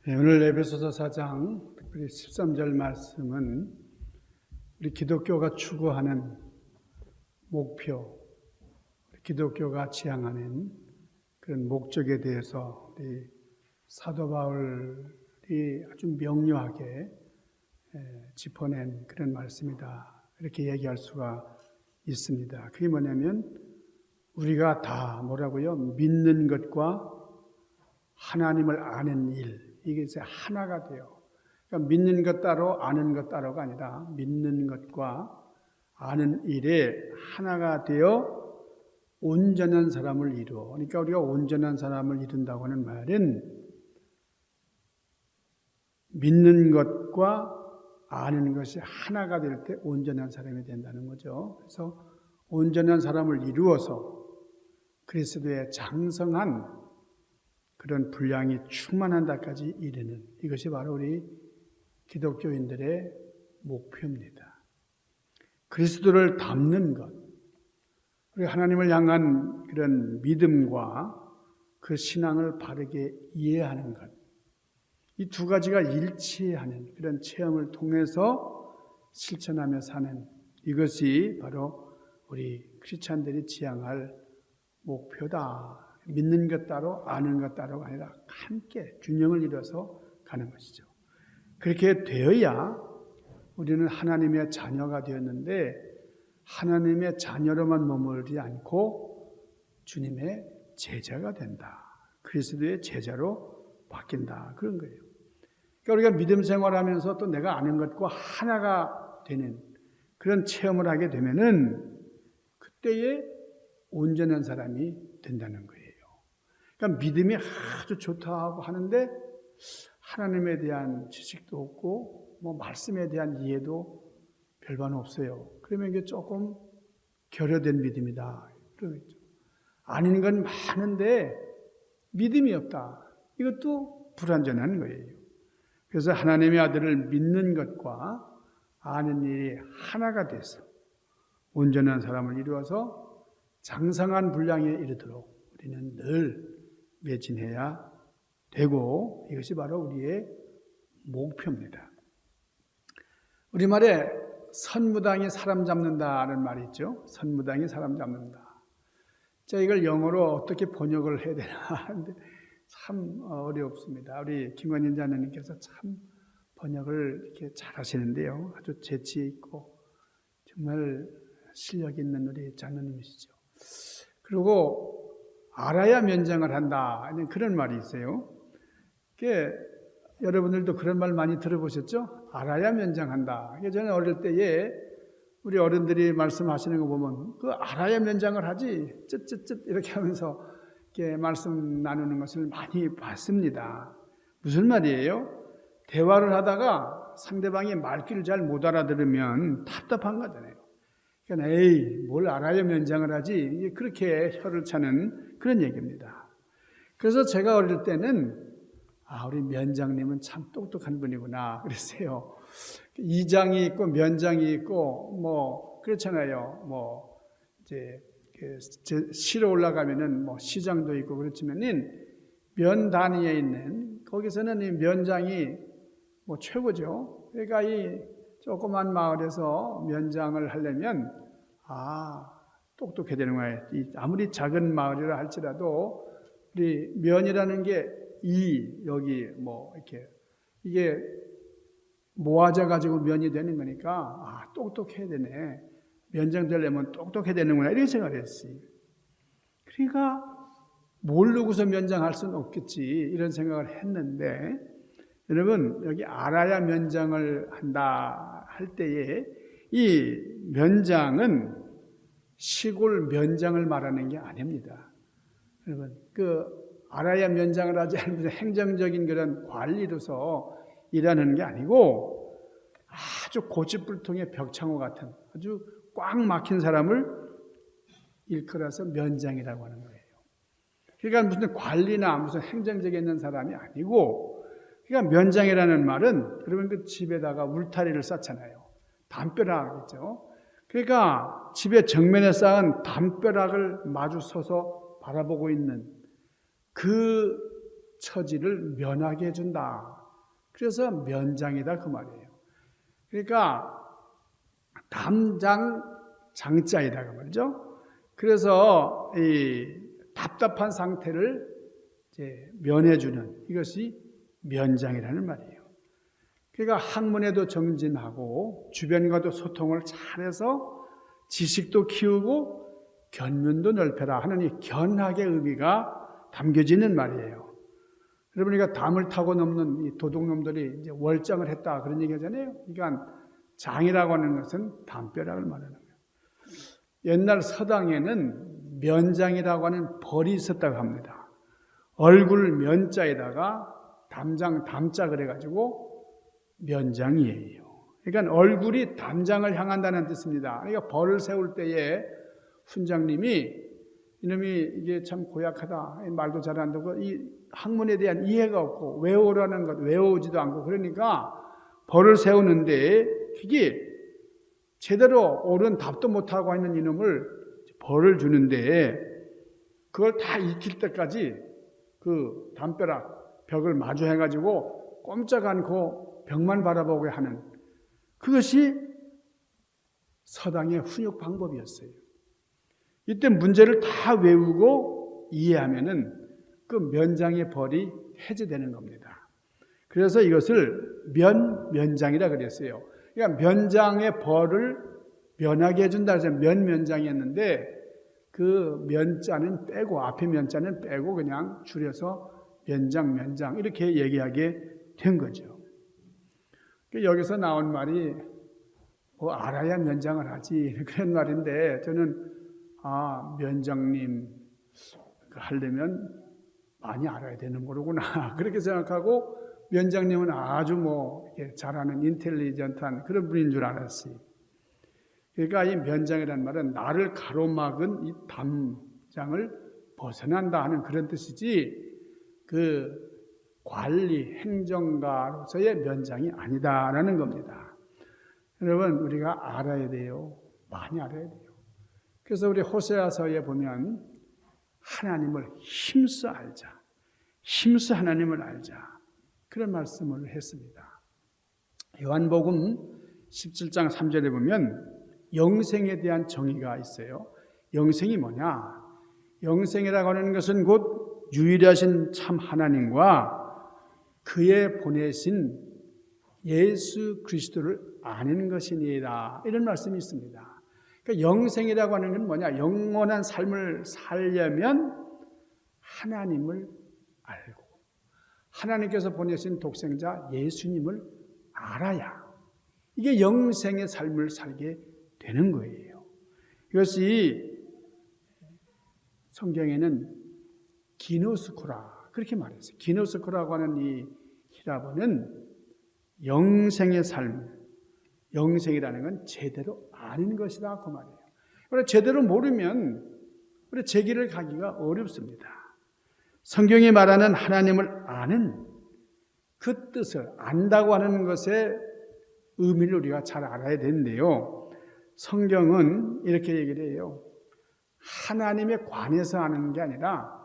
오늘 에베소서 4장 특별히 13절 말씀은 우리 기독교가 추구하는 목표, 기독교가 지향하는 그런 목적에 대해서 우리 사도 바울이 아주 명료하게 짚어낸 그런 말씀이다. 이렇게 얘기할 수가 있습니다. 그게 뭐냐면 우리가 다 뭐라고요? 믿는 것과 하나님을 아는 일, 이게 이제 하나가 돼요. 그러니까 믿는 것 따로 아는 것 따로가 아니라 믿는 것과 아는 일에 하나가 되어 온전한 사람을 이루어. 그러니까 우리가 온전한 사람을 이룬다고 하는 말은 믿는 것과 아는 것이 하나가 될 때 온전한 사람이 된다는 거죠. 그래서 온전한 사람을 이루어서 그리스도의 장성한 그런 분량이 충만한다까지 이르는, 이것이 바로 우리 기독교인들의 목표입니다. 그리스도를 닮는 것, 우리 하나님을 향한 그런 믿음과 그 신앙을 바르게 이해하는 것, 이 두 가지가 일치하는 그런 체험을 통해서 실천하며 사는, 이것이 바로 우리 크리스찬들이 지향할 목표다. 믿는 것 따로 아는 것 따로가 아니라 함께 균형을 이뤄서 가는 것이죠. 그렇게 되어야 우리는 하나님의 자녀가 되었는데 하나님의 자녀로만 머무르지 않고 주님의 제자가 된다. 그리스도의 제자로 바뀐다. 그런 거예요. 그러니까 우리가 믿음 생활하면서 또 내가 아는 것과 하나가 되는 그런 체험을 하게 되면은 그때에 온전한 사람이 된다는 거예요. 그러니까 믿음이 아주 좋다 하고 하는데 하나님에 대한 지식도 없고 뭐 말씀에 대한 이해도 별반 없어요. 그러면 이게 조금 결여된 믿음이다. 그러겠죠. 아닌 건 많은데 믿음이 없다. 이것도 불완전한 거예요. 그래서 하나님의 아들을 믿는 것과 아는 일이 하나가 돼서 온전한 사람을 이루어서 장성한 분량에 이르도록 우리는 늘 매진해야 되고, 이것이 바로 우리의 목표입니다. 우리말에 선무당이 사람 잡는다는 말이 있죠. 선무당이 사람 잡는다. 자, 이걸 영어로 어떻게 번역을 해야 되나 하는데 참 어렵습니다. 우리 김원인 자매님께서 참 번역을 이렇게 잘 하시는데요. 아주 재치 있고 정말 실력 있는 우리 자매님이시죠. 그리고 알아야 면장을 한다. 그런 말이 있어요. 여러분들도 그런 말 많이 들어보셨죠? 알아야 면장한다. 저는 어릴 때에 우리 어른들이 말씀하시는 거 보면 그 알아야 면장을 하지 쯧쯧쯧 이렇게 하면서 이렇게 말씀 나누는 것을 많이 봤습니다. 무슨 말이에요? 대화를 하다가 상대방이 말귀를 잘 못 알아들으면 답답한 거잖아요. 그러니까 에이 뭘 알아야 면장을 하지, 그렇게 혀를 차는 그런 얘기입니다. 그래서 제가 어릴 때는 우리 면장님은 참 똑똑한 분이구나 그랬어요. 이장이 있고 면장이 있고 뭐 그렇잖아요. 뭐 이제 시로 올라가면은 뭐 시장도 있고 그렇지만은 면 단위에 있는 거기서는 이 면장이 뭐 최고죠. 그러니까 이 조그만 마을에서 면장을 하려면 똑똑해야 되는 거예요. 아무리 작은 마을이라 할지라도 우리 면이라는 게 여기 뭐 이렇게 이게 모아져 가지고 면이 되는 거니까 똑똑해야 되네. 면장 되려면 똑똑해야 되는구나 이렇게 생각을 했어요. 그러니까 모르고서 면장할 수는 없겠지 이런 생각을 했는데, 여러분 여기 알아야 면장을 한다 할 때에 이 면장은 시골 면장을 말하는 게 아닙니다. 여러분 알아야 면장을 하지 않으면서 행정적인 그런 관리로서 일하는 게 아니고 아주 고집불통의 벽창호 같은 아주 꽉 막힌 사람을 일컬어서 면장이라고 하는 거예요. 그러니까 무슨 관리나 무슨 행정적에 있는 사람이 아니고, 그러니까 면장이라는 말은 그러면 그 집에다가 울타리를 쌓잖아요. 담벼락이죠. 그러니까 집의 정면에 쌓은 담벼락을 마주 서서 바라보고 있는 그 처지를 면하게 해준다. 그래서 면장이다 그 말이에요. 그러니까 담장 장자이다 그 말이죠. 그래서 이 답답한 상태를 이제 면해주는 이것이 면장이라는 말이에요. 그러니까 학문에도 정진하고 주변과도 소통을 잘해서 지식도 키우고 견면도 넓혀라 하는 이 견학의 의미가 담겨지는 말이에요. 여러분, 그러니까 담을 타고 넘는 이 도둑놈들이 이제 월장을 했다 그런 얘기 하잖아요. 그러니까 장이라고 하는 것은 담벼락을 말하는 거예요. 옛날 서당에는 면장이라고 하는 벌이 있었다고 합니다. 얼굴 면자에다가 담장 담자 그래가지고 면장이에요. 그러니까 얼굴이 담장을 향한다는 뜻입니다. 그러니까 벌을 세울 때에 훈장님이 이놈이 이게 참 고약하다, 말도 잘 안 되고 이 학문에 대한 이해가 없고 외우라는 것 외우지도 않고 그러니까 벌을 세우는데 이게 제대로 옳은 답도 못하고 있는 이놈을 벌을 주는데 그걸 다 익힐 때까지 그 담벼락 벽을 마주해가지고 꼼짝 않고 벽만 바라보게 하는 그것이 서당의 훈육 방법이었어요. 이때 문제를 다 외우고 이해하면은 그 면장의 벌이 해제되는 겁니다. 그래서 이것을 면장이라 그랬어요. 그러니까 면장의 벌을 면하게 해준다 해서 면장이었는데 그 면자는 빼고 앞에 면자는 빼고 그냥 줄여서 면장 이렇게 얘기하게 된 거죠. 여기서 나온 말이 알아야 면장을 하지 그런 말인데 저는 면장님 하려면 많이 알아야 되는 거로구나 그렇게 생각하고 면장님은 아주 잘하는 인텔리전트한 그런 분인 줄 알았어요. 그러니까 이 면장이라는 말은 나를 가로막은 이 담장을 벗어난다 하는 그런 뜻이지 그 관리 행정가로서의 면장이 아니다라는 겁니다. 여러분, 우리가 알아야 돼요. 많이 알아야 돼요. 그래서 우리 호세아서에 보면 하나님을 힘써 알자. 힘써 하나님을 알자. 그런 말씀을 했습니다. 요한복음 17장 3절에 보면 영생에 대한 정의가 있어요. 영생이 뭐냐? 영생이라고 하는 것은 곧 유일하신 참 하나님과 그의 보내신 예수 그리스도를 아는 것이니라. 이런 말씀이 있습니다. 그러니까 영생이라고 하는 건 뭐냐? 영원한 삶을 살려면 하나님을 알고 하나님께서 보내신 독생자 예수님을 알아야 이게 영생의 삶을 살게 되는 거예요. 이것이 성경에는 기노스코라 그렇게 말했어요. 기노스코라고 하는 이 히라보는 영생의 삶, 영생이라는 건 제대로 아는 것이다 그 말이에요. 그래서 제대로 모르면 제 길을 가기가 어렵습니다. 성경이 말하는 하나님을 아는 그 뜻을 안다고 하는 것의 의미를 우리가 잘 알아야 되는데요. 성경은 이렇게 얘기를 해요. 하나님에 관해서 아는 게 아니라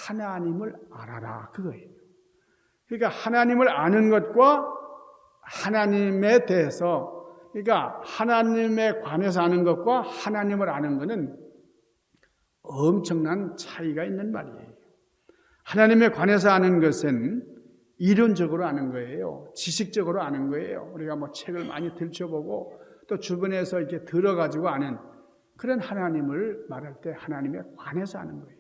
하나님을 알아라 그거예요. 그러니까 하나님을 아는 것과 하나님에 대해서 그러니까 하나님에 관해서 아는 것과 하나님을 아는 것은 엄청난 차이가 있는 말이에요. 하나님에 관해서 아는 것은 이론적으로 아는 거예요. 지식적으로 아는 거예요. 우리가 책을 많이 들춰보고 또 주변에서 이렇게 들어가지고 아는 그런 하나님을 말할 때 하나님에 관해서 아는 거예요.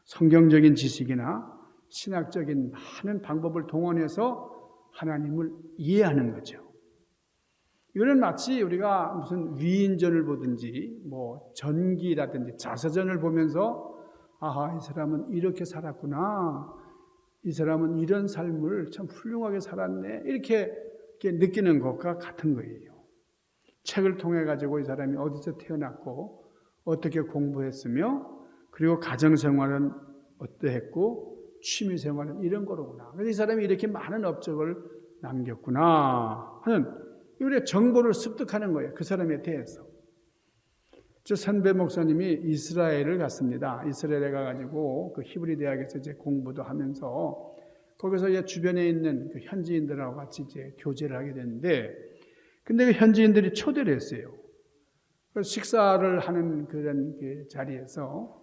성경적인 지식이나 신학적인 많은 방법을 동원해서 하나님을 이해하는 거죠. 이거는 마치 우리가 무슨 위인전을 보든지 전기라든지 자서전을 보면서 이 사람은 이렇게 살았구나. 이 사람은 이런 삶을 참 훌륭하게 살았네. 이렇게 느끼는 것과 같은 거예요. 책을 통해 가지고 이 사람이 어디서 태어났고 어떻게 공부했으며 그리고 가정생활은 어떠했고 취미생활은 이런 거로구나. 그래서 이 사람이 이렇게 많은 업적을 남겼구나 하는 우리가 정보를 습득하는 거예요. 그 사람에 대해서. 저 선배 목사님이 이스라엘을 갔습니다. 이스라엘에 가가지고 그 히브리 대학에서 이제 공부도 하면서 거기서 이제 주변에 있는 그 현지인들하고 같이 이제 교제를 하게 됐는데, 근데 그 현지인들이 초대를 했어요. 그래서 식사를 하는 그런 그 자리에서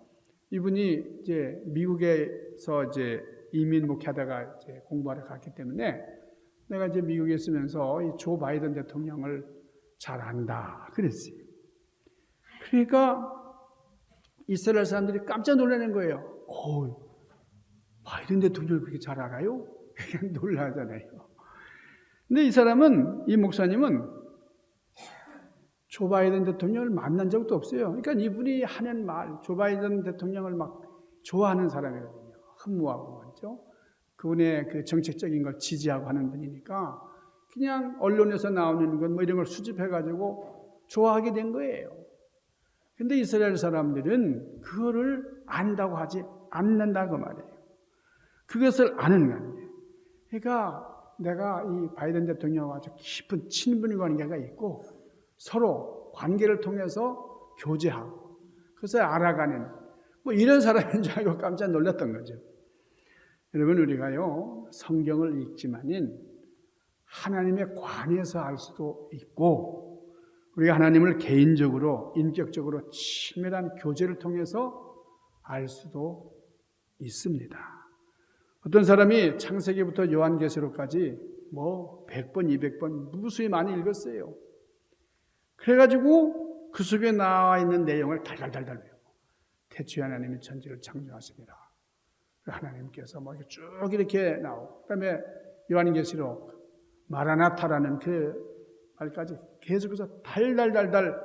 이분이 이제 미국에서 이제 이민 목회하다가 이제 공부하러 갔기 때문에 내가 이제 미국에 있으면서 이 조 바이든 대통령을 잘 안다 그랬어요. 그러니까 이스라엘 사람들이 깜짝 놀라는 거예요. 바이든 대통령을 그렇게 잘 알아요? 그냥 놀라잖아요. 근데 이 목사님은 조 바이든 대통령을 만난 적도 없어요. 그러니까 이분이 하는 말, 조 바이든 대통령을 막 좋아하는 사람이거든요. 흠모하고 말이죠. 그분의 그 정책적인 걸 지지하고 하는 분이니까 그냥 언론에서 나오는 것 뭐 이런 걸 수집해가지고 좋아하게 된 거예요. 근데 이스라엘 사람들은 그거를 안다고 하지 않는다고 말이에요. 그것을 아는 거예요. 그러니까 내가 이 바이든 대통령과 아주 깊은 친분 관계가 있고 서로 관계를 통해서 교제하고 그것을 알아가는 뭐 이런 사람인 줄 알고 깜짝 놀랐던 거죠. 여러분, 우리가요 성경을 읽지만은 하나님의 관에서 알 수도 있고 우리가 하나님을 개인적으로 인격적으로 친밀한 교제를 통해서 알 수도 있습니다. 어떤 사람이 창세기부터 요한계시록까지 뭐 100번, 200번 무수히 많이 읽었어요. 그래가지고 그 속에 나와 있는 내용을 달달달달 외우고 태초에 하나님이 천지를 창조하십니다. 하나님께서 뭐 쭉 이렇게 나오고 그다음에 요한계시록 마라나타라는 그 말까지 계속해서 달달달달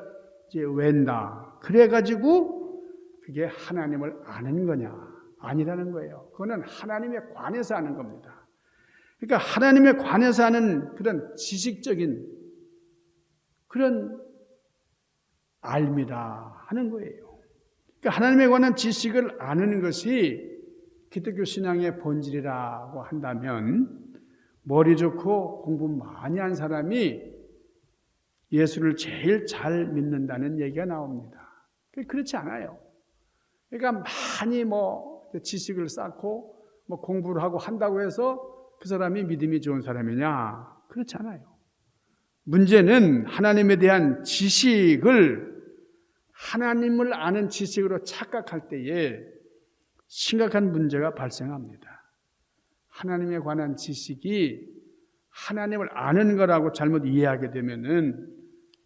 이제 외운다. 그래가지고 그게 하나님을 아는 거냐? 아니라는 거예요. 그거는 하나님의 관에서 아는 겁니다. 그러니까 하나님의 관에서 아는 그런 지식적인 그런 알미라 하는 거예요. 그러니까 하나님에 관한 지식을 아는 것이 기독교 신앙의 본질이라고 한다면 머리 좋고 공부 많이 한 사람이 예수를 제일 잘 믿는다는 얘기가 나옵니다. 그렇지 않아요. 그러니까 많이 뭐 지식을 쌓고 뭐 공부를 하고 한다고 해서 그 사람이 믿음이 좋은 사람이냐? 그렇지 않아요. 문제는 하나님에 대한 지식을 하나님을 아는 지식으로 착각할 때에 심각한 문제가 발생합니다. 하나님에 관한 지식이 하나님을 아는 거라고 잘못 이해하게 되면은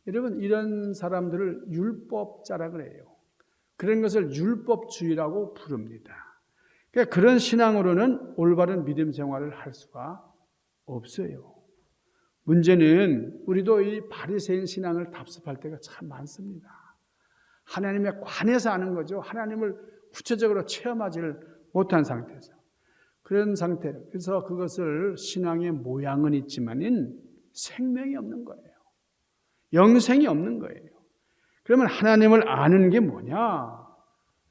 여러분 이런 사람들을 율법자라 그래요. 그런 것을 율법주의라고 부릅니다. 그러니까 그런 신앙으로는 올바른 믿음 생활을 할 수가 없어요. 문제는 우리도 이 바리새인 신앙을 답습할 때가 참 많습니다. 하나님에 관해서 아는 거죠. 하나님을 구체적으로 체험하지를 못한 상태에서. 그런 상태로. 그래서 그것을 신앙의 모양은 있지만은 생명이 없는 거예요. 영생이 없는 거예요. 그러면 하나님을 아는 게 뭐냐?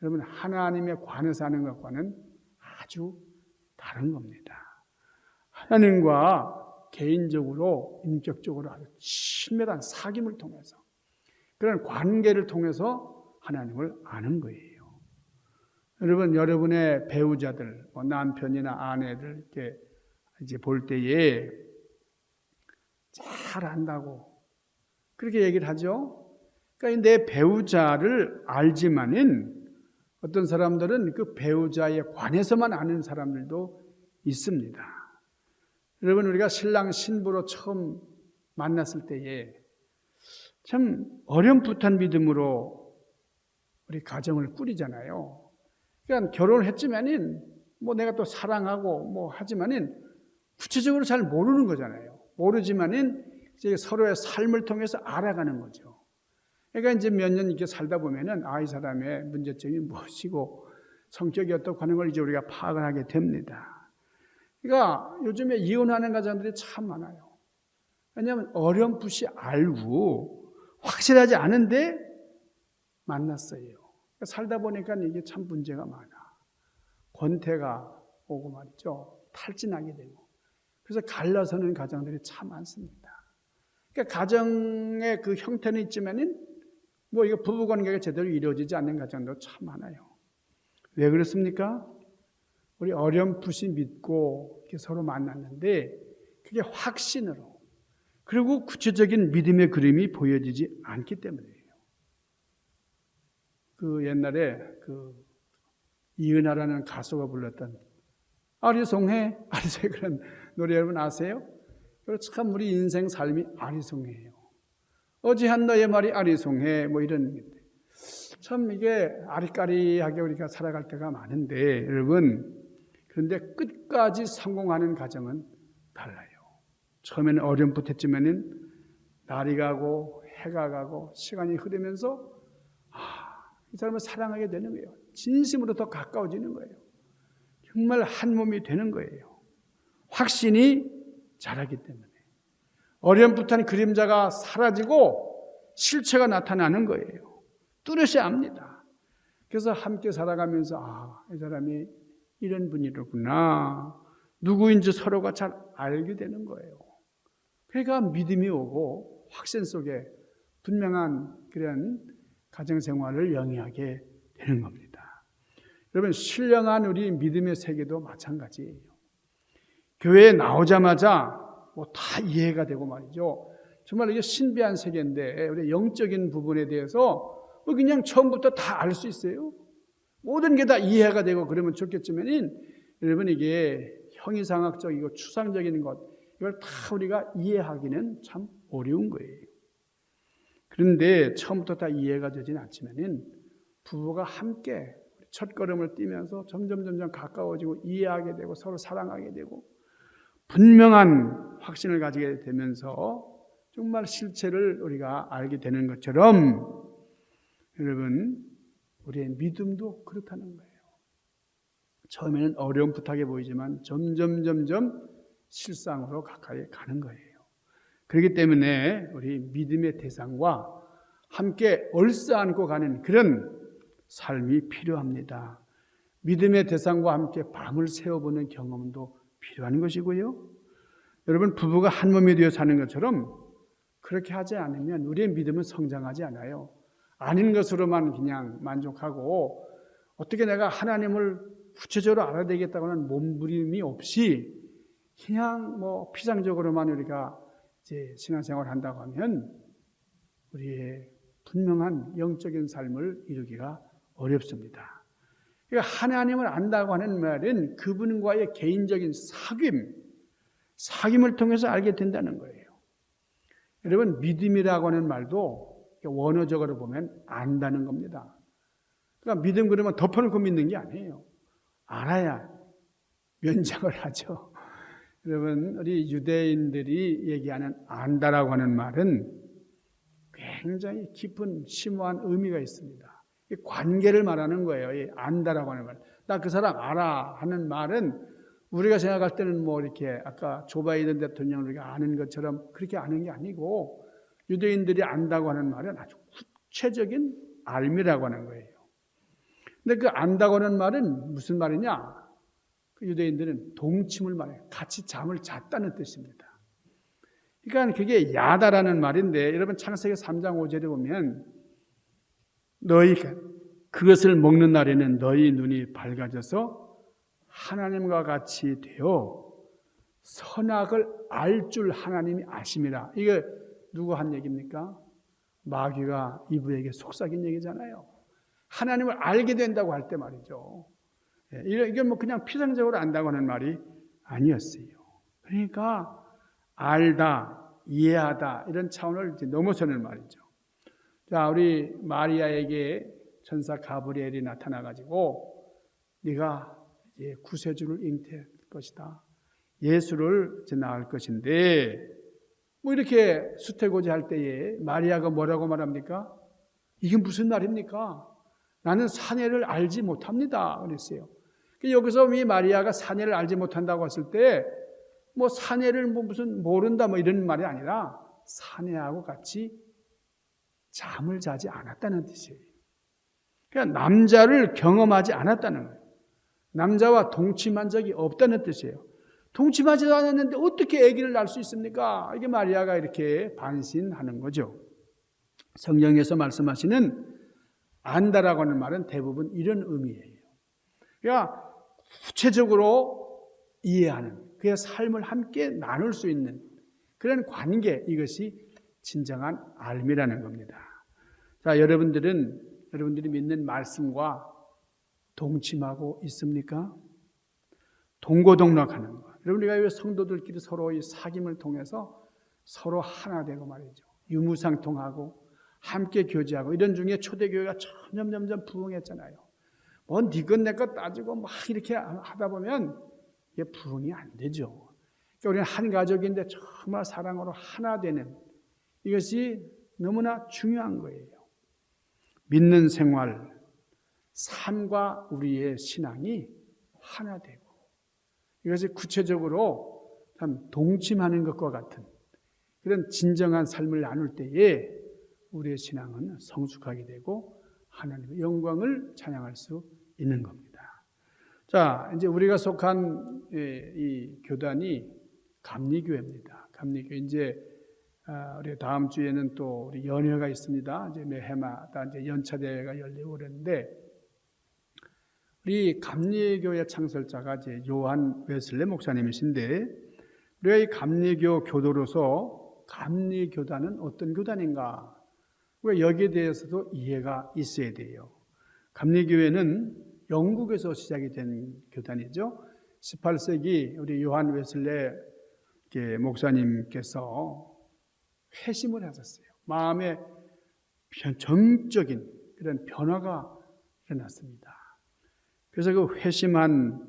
여러분, 하나님에 관해서 아는 것과는 아주 다른 겁니다. 하나님과 개인적으로, 인격적으로 아주 친밀한 사귐을 통해서 그런 관계를 통해서 하나님을 아는 거예요. 여러분, 여러분의 배우자들, 남편이나 아내들 이렇게 이제 볼 때에 잘 안다고 그렇게 얘기를 하죠. 그러니까 내 배우자를 알지만은 어떤 사람들은 그 배우자에 관해서만 아는 사람들도 있습니다. 여러분, 우리가 신랑 신부로 처음 만났을 때에 참 어렴풋한 믿음으로 우리 가정을 꾸리잖아요. 그러니까 결혼을 했지만은 뭐 내가 또 사랑하고 뭐 하지만은 구체적으로 잘 모르는 거잖아요. 모르지만은 이제 서로의 삶을 통해서 알아가는 거죠. 그러니까 이제 몇 년 이렇게 살다 보면은 이 사람의 문제점이 무엇이고 성격이 어떻고 하는 걸 이제 우리가 파악을 하게 됩니다. 그러니까 요즘에 이혼하는 가정들이 참 많아요. 왜냐하면 어렴풋이 알고 확실하지 않은데 만났어요. 살다 보니까 이게 참 문제가 많아. 권태가 오고 말이죠. 탈진하게 되고. 그래서 갈라서는 가정들이 참 많습니다. 그러니까 가정의 그 형태는 있지만은 뭐 이거 부부관계가 제대로 이루어지지 않는 가정도 참 많아요. 왜 그렇습니까? 우리 어렴풋이 믿고 이렇게 서로 만났는데 그게 확신으로 그리고 구체적인 믿음의 그림이 보여지지 않기 때문이에요. 그 옛날에 그 이은하라는 가수가 불렀던 아리송해 그런 노래 여러분 아세요? 참 우리 인생 삶이 아리송해요. 어지한 너의 말이 아리송해 뭐 이런 참 이게 아리까리하게 우리가 살아갈 때가 많은데 여러분 그런데 끝까지 성공하는 가정은 달라요. 처음에는 어렴풋했지만은 날이 가고 해가 가고 시간이 흐르면서 이 사람을 사랑하게 되는 거예요. 진심으로 더 가까워지는 거예요. 정말 한 몸이 되는 거예요. 확신이 자라기 때문에 어렴풋한 그림자가 사라지고 실체가 나타나는 거예요. 뚜렷이 압니다. 그래서 함께 살아가면서 이 사람이 이런 분이로구나. 누구인지 서로가 잘 알게 되는 거예요. 그러니까 믿음이 오고 확신 속에 분명한 그런 가정생활을 영위하게 되는 겁니다. 여러분 신령한 우리 믿음의 세계도 마찬가지예요. 교회에 나오자마자 뭐 다 이해가 되고 말이죠. 정말 이게 신비한 세계인데 우리 영적인 부분에 대해서 그냥 처음부터 다 알 수 있어요. 모든 게 다 이해가 되고 그러면 좋겠지만 여러분 이게 형이상학적이고 추상적인 것 이걸 다 우리가 이해하기는 참 어려운 거예요. 그런데 처음부터 다 이해가 되지는 않지만 부부가 함께 첫걸음을 띄면서 점점 가까워지고 이해하게 되고 서로 사랑하게 되고 분명한 확신을 가지게 되면서 정말 실체를 우리가 알게 되는 것처럼 여러분 우리의 믿음도 그렇다는 거예요. 처음에는 어렴풋하게 보이지만 점점 실상으로 가까이 가는 거예요. 그렇기 때문에 우리 믿음의 대상과 함께 얼싸안고 가는 그런 삶이 필요합니다. 믿음의 대상과 함께 밤을 새워보는 경험도 필요한 것이고요. 여러분 부부가 한 몸이 되어 사는 것처럼 그렇게 하지 않으면 우리의 믿음은 성장하지 않아요. 아닌 것으로만 그냥 만족하고 어떻게 내가 하나님을 구체적으로 알아야 되겠다고는 몸부림이 없이 그냥 뭐 피상적으로만 우리가 이제 신앙생활을 한다고 하면 우리의 분명한 영적인 삶을 이루기가 어렵습니다. 그러니까 하나님을 안다고 하는 말은 그분과의 개인적인 사귐을 통해서 알게 된다는 거예요. 여러분 믿음이라고 하는 말도 원어적으로 보면 안다는 겁니다. 그러니까 믿음 그러면 덮어놓고 믿는 게 아니에요. 알아야 면장을 하죠. 여러분 우리 유대인들이 얘기하는 안다라고 하는 말은 굉장히 깊은 심오한 의미가 있습니다. 관계를 말하는 거예요. 이 안다라고 하는 말. 나 그 사람 알아 하는 말은 우리가 생각할 때는 뭐 이렇게 아까 조 바이든 대통령을 우리가 아는 것처럼 그렇게 아는 게 아니고 유대인들이 안다고 하는 말은 아주 구체적인 알미라고 하는 거예요. 근데 그 안다고 하는 말은 무슨 말이냐? 그 유대인들은 동침을 말해요. 같이 잠을 잤다는 뜻입니다. 그러니까 그게 야다라는 말인데 여러분 창세기 3장 5절에 보면 너희가 그것을 먹는 날에는 너희 눈이 밝아져서 하나님과 같이 되어 선악을 알 줄 하나님이 아심이라. 이게 누구 한 얘기입니까? 마귀가 이브에게 속삭인 얘기잖아요. 하나님을 알게 된다고 할 때 말이죠. 이게 뭐 그냥 피상적으로 안다고 하는 말이 아니었어요. 그러니까 알다, 이해하다 이런 차원을 이제 넘어서는 말이죠. 자, 우리 마리아에게 천사 가브리엘이 나타나가지고 네가 이제 구세주를 잉태할 것이다. 예수를 이제 낳을 것인데 뭐 이렇게 수태고지 할 때에 마리아가 뭐라고 말합니까? 이게 무슨 말입니까? 나는 사내를 알지 못합니다. 그랬어요. 여기서 이 마리아가 사내를 알지 못한다고 했을 때 뭐 사내를 뭐 무슨 모른다 뭐 이런 말이 아니라 사내하고 같이 잠을 자지 않았다는 뜻이에요. 그러니까 남자를 경험하지 않았다는 거예요. 남자와 동침한 적이 없다는 뜻이에요. 동침하지도 않았는데 어떻게 아기를 낳을 수 있습니까? 이게 마리아가 이렇게 반신하는 거죠. 성경에서 말씀하시는 안다라고 하는 말은 대부분 이런 의미예요. 그러니까 구체적으로 이해하는, 그의 삶을 함께 나눌 수 있는 그런 관계, 이것이 진정한 알미라는 겁니다. 자, 여러분들이 믿는 말씀과 동침하고 있습니까? 동고동락하는 것. 여러분, 우리가 성도들끼리 서로 이 사귐을 통해서 서로 하나 되고 말이죠. 유무상통하고 함께 교제하고 이런 중에 초대교회가 점점 부흥했잖아요. 뭐 니것 내것 따지고 막 이렇게 하다 보면 이게 부흥이 안 되죠. 그러니까 우리는 한 가족인데 정말 사랑으로 하나 되는, 이것이 너무나 중요한 거예요. 믿는 생활, 삶과 우리의 신앙이 하나 되고, 이것이 구체적으로 참 동침하는 것과 같은 그런 진정한 삶을 나눌 때에 우리의 신앙은 성숙하게 되고 하나님의 영광을 찬양할 수 있는 겁니다. 자, 이제 우리가 속한 이 교단이 감리교회입니다. 감리교회, 이제 우리 다음 주에는 또 우리 연회가 있습니다. 이제 매 해마다 이제 연차 대회가 열리고 그러는데, 우리 감리교회 창설자가 이제 요한 웨슬레 목사님이신데, 우리가 이 감리교 교도로서 감리교단은 어떤 교단인가? 여기에 대해서도 이해가 있어야 돼요. 감리교회는 영국에서 시작이 된 교단이죠. 18세기 우리 요한 웨슬레 목사님께서 회심을 하셨어요. 마음에 정적인 그런 변화가 일어났습니다. 그래서 그 회심한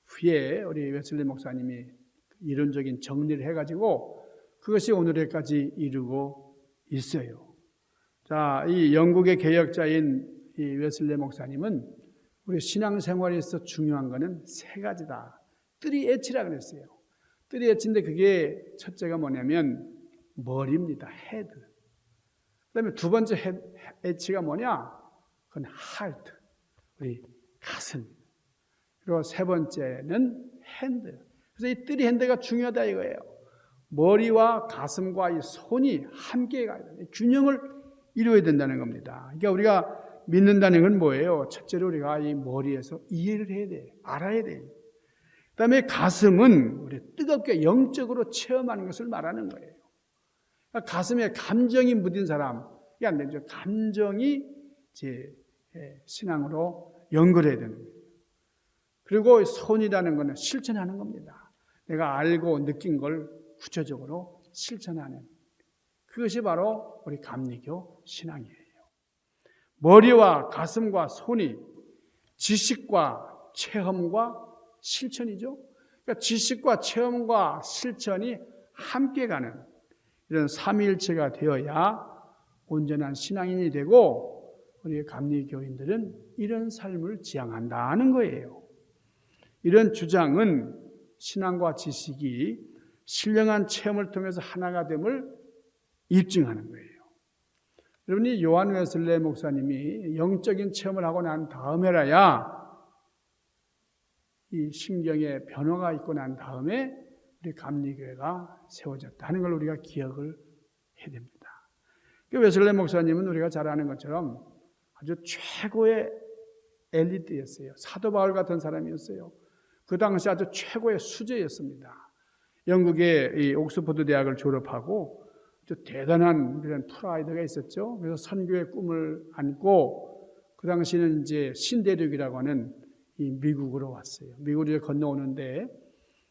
후에 우리 웨슬레 목사님이 이론적인 정리를 해가지고 그것이 오늘에까지 이르고 있어요. 자, 이 영국의 개혁자인 이 웨슬레 목사님은 우리 신앙생활에서 중요한 것은 세 가지다. 뜨리 에치라 그랬어요. 뜨리 에치인데 그게 첫째가 뭐냐면 머리입니다. 헤드. 그다음에 두 번째 에치가 뭐냐? 그건 하트. 우리 가슴. 그리고 세 번째는 핸드. 그래서 이 뜨리 핸드가 중요하다 이거예요. 머리와 가슴과 이 손이 함께 가야 돼요. 균형을 이루어야 된다는 겁니다. 그러니까 우리가 믿는다는 건 뭐예요? 첫째로 우리가 이 머리에서 이해를 해야 돼요. 알아야 돼요. 그 다음에 가슴은 우리 뜨겁게 영적으로 체험하는 것을 말하는 거예요. 그러니까 가슴에 감정이 묻은 사람이 안 되죠. 감정이 이제 신앙으로 연결해야 되는 거예요. 그리고 손이라는 것은 실천하는 겁니다. 내가 알고 느낀 걸 구체적으로 실천하는, 그것이 바로 우리 감리교 신앙이에요. 머리와 가슴과 손이 지식과 체험과 실천이죠. 그러니까 지식과 체험과 실천이 함께 가는 이런 삼위일체가 되어야 온전한 신앙인이 되고, 우리 감리교인들은 이런 삶을 지향한다는 거예요. 이런 주장은 신앙과 지식이 신령한 체험을 통해서 하나가 됨을 입증하는 거예요. 여러분이 요한 웨슬레 목사님이 영적인 체험을 하고 난 다음에라야 이 심경의 변화가 있고 난 다음에 우리 감리교회가 세워졌다 하는 걸 우리가 기억을 해야 됩니다. 웨슬레 목사님은 우리가 잘 아는 것처럼 아주 최고의 엘리트였어요. 사도 바울 같은 사람이었어요. 그 당시 아주 최고의 수재였습니다. 영국의 이 옥스퍼드 대학을 졸업하고 아주 대단한 그런 프라이드가 있었죠. 그래서 선교의 꿈을 안고 그 당시는 이제 신대륙이라고 하는 이 미국으로 왔어요. 미국으로 건너오는데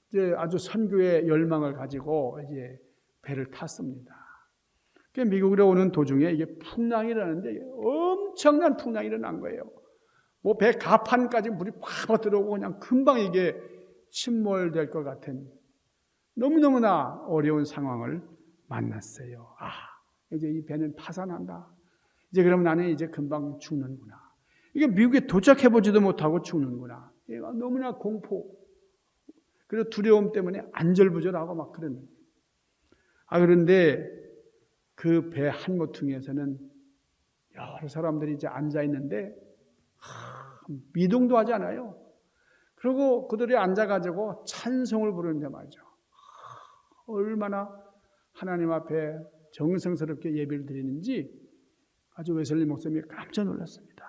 이제 아주 선교의 열망을 가지고 이제 배를 탔습니다. 미국으로 오는 도중에 이게 풍랑이라는데 엄청난 풍랑이 일어난 거예요. 뭐 배 가판까지 물이 팍 들어오고 그냥 금방 이게 침몰될 것 같은 너무너무나 어려운 상황을 만났어요. 이제 이 배는 파산한다. 이제 그러면 나는 이제 금방 죽는구나. 이게 미국에 도착해보지도 못하고 죽는구나. 얘가 너무나 공포, 그리고 두려움 때문에 안절부절하고 막 그러는. 그런데 그 배 한 모퉁이에서는 여러 사람들이 이제 앉아 있는데 미동도 하지 않아요. 그리고 그들이 앉아가지고 찬송을 부르는데 말이죠. 얼마나 하나님 앞에 정성스럽게 예배를 드리는지 아주 웨슬리 목사님이 깜짝 놀랐습니다.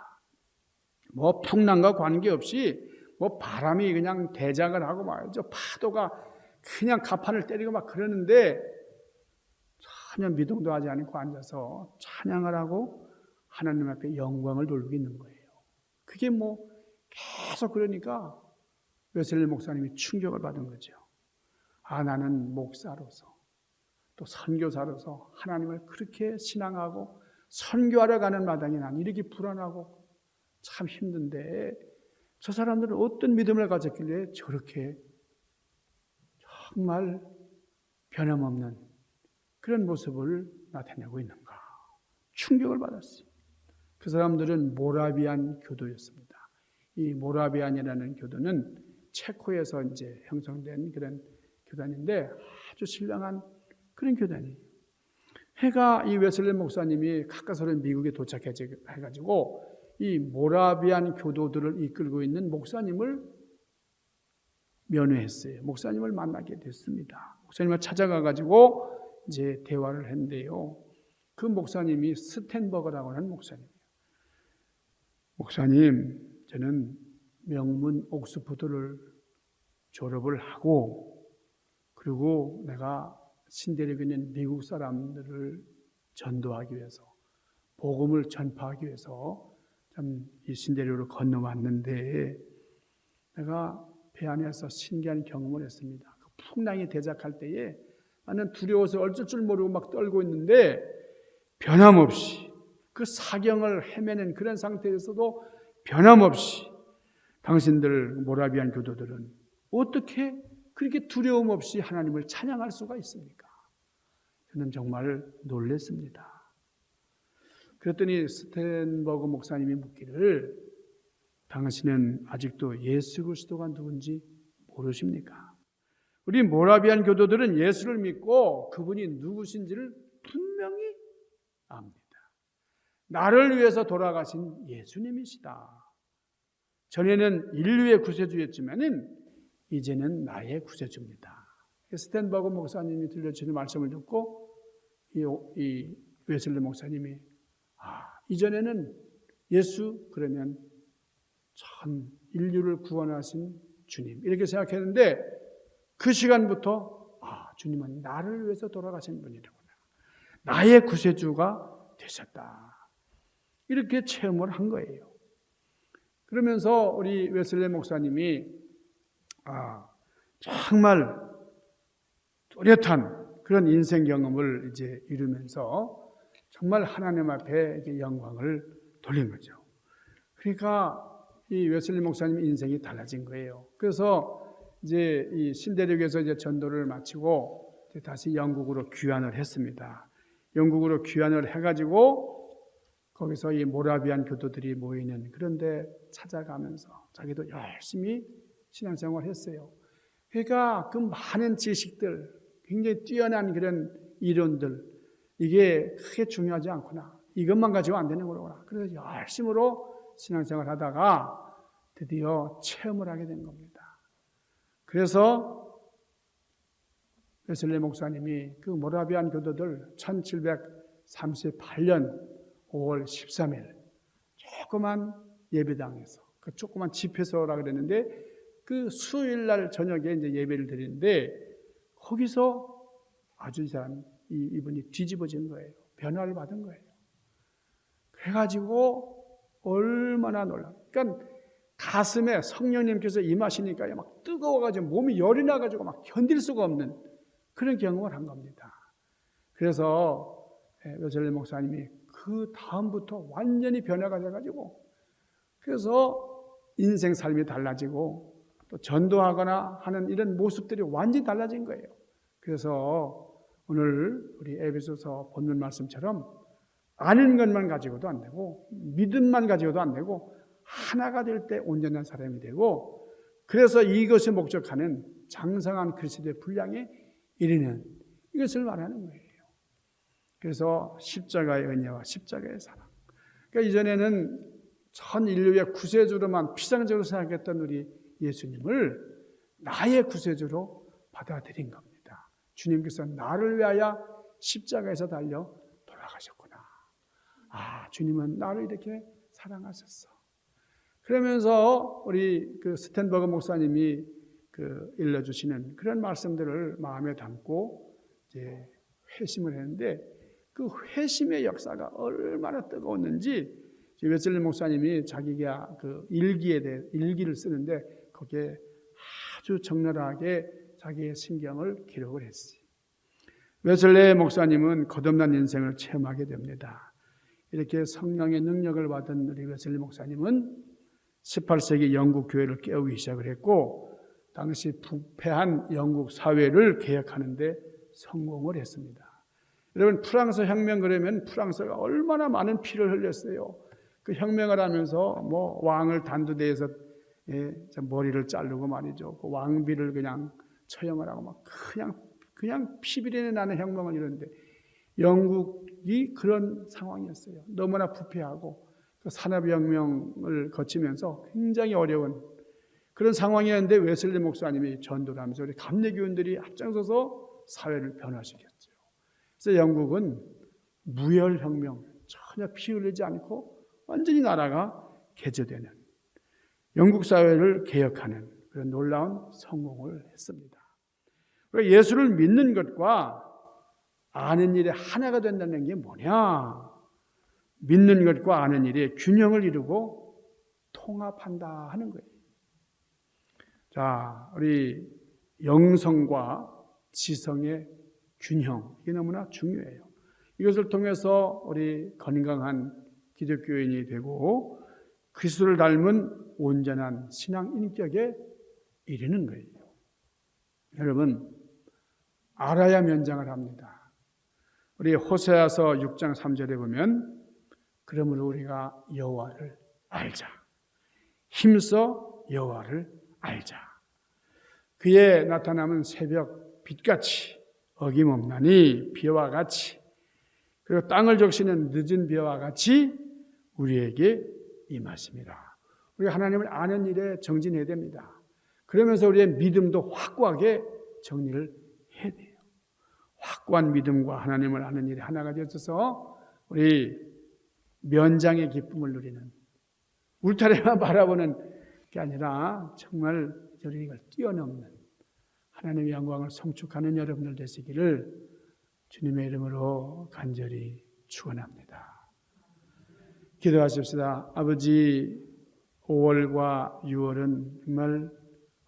뭐 풍랑과 관계없이 뭐 바람이 그냥 대작을 하고 말이죠. 파도가 그냥 가판을 때리고 막 그러는데 전혀 미동도 하지 않고 앉아서 찬양을 하고 하나님 앞에 영광을 돌리고 있는 거예요. 그게 뭐 계속 그러니까 웨슬리 목사님이 충격을 받은 거죠. 아, 나는 목사로서 또 선교사로서 하나님을 그렇게 신앙하고 선교하러 가는 마당에 난 이렇게 불안하고 참 힘든데 저 사람들은 어떤 믿음을 가졌길래 저렇게 정말 변함없는 그런 모습을 나타내고 있는가. 충격을 받았어요. 그 사람들은 모라비안 교도였습니다. 이 모라비안이라는 교도는 체코에서 이제 형성된 그런 교단인데 아주 신령한 그런 교단이에요. 해가 이 웨슬리 목사님이 가까스로 미국에 도착해가지고 이 모라비안 교도들을 이끌고 있는 목사님을 면회했어요. 목사님을 만나게 됐습니다. 목사님을 찾아가가지고 이제 대화를 했는데요. 그 목사님이 스탠버그라고 하는 목사님이에요. 목사님, 저는 명문 옥스퍼드를 졸업을 하고 그리고 내가 신대륙에 있는 미국 사람들을 전도하기 위해서 복음을 전파하기 위해서 참 이 신대륙으로 건너왔는데 내가 배 안에서 신기한 경험을 했습니다. 그 풍랑이 대작할 때에 나는 두려워서 어쩔 줄 모르고 막 떨고 있는데 변함없이 그 사경을 헤매는 그런 상태에서도 변함없이 당신들 모라비안 교도들은 어떻게 그렇게 두려움 없이 하나님을 찬양할 수가 있습니까? 저는 정말 놀랐습니다. 그랬더니 스탠버그 목사님이 묻기를 당신은 아직도 예수 그리스도가 누군지 모르십니까? 우리 모라비안 교도들은 예수를 믿고 그분이 누구신지를 분명히 압니다. 나를 위해서 돌아가신 예수님이시다. 전에는 인류의 구세주였지만은 이제는 나의 구세주입니다. 스탠버그 목사님이 들려주는 말씀을 듣고 이 웨슬리 목사님이 이전에는 예수 그러면 전 인류를 구원하신 주님 이렇게 생각했는데 그 시간부터 주님은 나를 위해서 돌아가신 분이라구나. 나의 구세주가 되셨다. 이렇게 체험을 한 거예요. 그러면서 우리 웨슬리 목사님이 정말 뚜렷한 그런 인생 경험을 이제 이루면서 정말 하나님 앞에 영광을 돌린 거죠. 그러니까 이 웨슬리 목사님 인생이 달라진 거예요. 그래서 이제 이 신대륙에서 이제 전도를 마치고 이제 다시 영국으로 귀환을 했습니다. 영국으로 귀환을 해가지고 거기서 이 모라비안 교도들이 모이는 그런데 찾아가면서 자기도 열심히 신앙생활을 했어요. 그러니까 그 많은 지식들, 굉장히 뛰어난 그런 이론들 이게 크게 중요하지 않구나. 이것만 가지고 안 되는 거구나. 그래서 열심으로 신앙생활을 하다가 드디어 체험을 하게 된 겁니다. 그래서 웨슬리 목사님이 그 모라비안 교도들 1738년 5월 13일 조그만 예배당에서 그 조그만 집회소라 그랬는데 그 수요일 날 저녁에 이제 예배를 드리는데 거기서 아주 이상한 이분이 뒤집어진 거예요. 변화를 받은 거예요. 그래가지고 얼마나 놀라. 그러니까 가슴에 성령님께서 임하시니까 막 뜨거워가지고 몸이 열이 나가지고 막 견딜 수가 없는 그런 경험을 한 겁니다. 그래서 웨슬리 목사님이 그 다음부터 완전히 변화가 돼가지고 그래서 인생 삶이 달라지고 또 전도하거나 하는 이런 모습들이 완전히 달라진 거예요. 그래서 오늘 우리 에베소서 본문 말씀처럼 아는 것만 가지고도 안 되고 믿음만 가지고도 안 되고 하나가 될 때 온전한 사람이 되고 그래서 이것이 목적하는 장성한 그리스도의 분량에 이르는 이것을 말하는 거예요. 그래서 십자가의 은혜와 십자가의 사랑. 그러니까 이전에는 전 인류의 구세주로만 피상적으로 생각했던 우리 예수님을 나의 구세주로 받아들인 겁니다. 주님께서 나를 위하여 십자가에서 달려 돌아가셨구나. 주님은 나를 이렇게 사랑하셨어. 그러면서 우리 그 스탠버그 목사님이 일러주시는 그런 말씀들을 마음에 담고 이제 회심을 했는데, 그 회심의 역사가 얼마나 뜨거웠는지 웨슬리 목사님이 자기가 그 일기를 쓰는데 거기에 아주 적나라하게 자기의 심경을 기록을 했어요. 웨슬리 목사님은 거듭난 인생을 체험하게 됩니다. 이렇게 성령의 능력을 받은 우리 웨슬리 목사님은 18세기 영국 교회를 깨우기 시작을 했고, 당시 부패한 영국 사회를 개혁하는 데 성공을 했습니다. 여러분, 프랑스 혁명 그러면 프랑스가 얼마나 많은 피를 흘렸어요. 그 혁명을 하면서 뭐 왕을 단두대에서 머리를 자르고 말이죠. 그 왕비를 그냥 처형을 하고 막 그냥 피비린내 나는 혁명을 이루는데, 영국이 그런 상황이었어요. 너무나 부패하고 그 산업혁명을 거치면서 굉장히 어려운 그런 상황이었는데, 웨슬리 목사님이 전도를 하면서 우리 감리교인들이 앞장서서 사회를 변화시켰죠. 그래서 영국은 무혈혁명, 전혀 피 흘리지 않고 완전히 나라가 개조되는, 영국 사회를 개혁하는 그런 놀라운 성공을 했습니다. 예수를 믿는 것과 아는 일에 하나가 된다는 게 뭐냐? 믿는 것과 아는 일에 균형을 이루고 통합한다 하는 거예요. 자, 우리 영성과 지성의 균형, 이게 너무나 중요해요. 이것을 통해서 우리 건강한 기독교인이 되고 그리스도를 닮은 온전한 신앙 인격에 이르는 거예요. 여러분, 알아야 면장을 합니다. 우리 호세아서 6장 3절에 보면, 그러므로 우리가 여호와를 알자, 힘써 여호와를 알자. 그의 나타남은 새벽 빛같이 어김없나니 비와 같이, 그리고 땅을 적시는 늦은 비와 같이 우리에게 임하십니다. 우리가 하나님을 아는 일에 정진해야 됩니다. 그러면서 우리의 믿음도 확고하게 정리를 해야 돼요. 확고한 믿음과 하나님을 아는 일이 하나가 되어서 우리 면장의 기쁨을 누리는, 울타리만 바라보는 게 아니라 정말 우리 이걸 뛰어넘는 하나님의 영광을 성축하는 여러분들 되시기를 주님의 이름으로 간절히 축원합니다. 기도하십시다. 아버지, 5월과 6월은 정말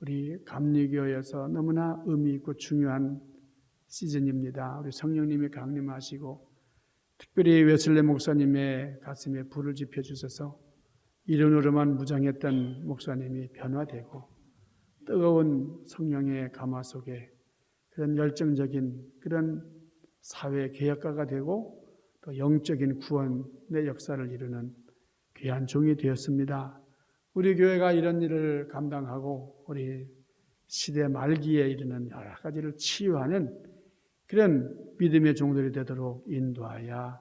우리 감리교에서 너무나 의미 있고 중요한 시즌입니다. 우리 성령님이 강림하시고 특별히 웨슬리 목사님의 가슴에 불을 지펴주셔서 이론으로만 무장했던 목사님이 변화되고, 뜨거운 성령의 감화 속에 그런 열정적인 그런 사회 개혁가가 되고 또 영적인 구원의 역사를 이루는 귀한 종이 되었습니다. 우리 교회가 이런 일을 감당하고 우리 시대 말기에 이르는 여러 가지를 치유하는 그런 믿음의 종들이 되도록 인도하여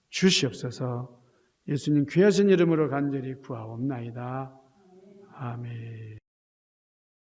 주시옵소서. 예수님 귀하신 이름으로 간절히 구하옵나이다. 아멘.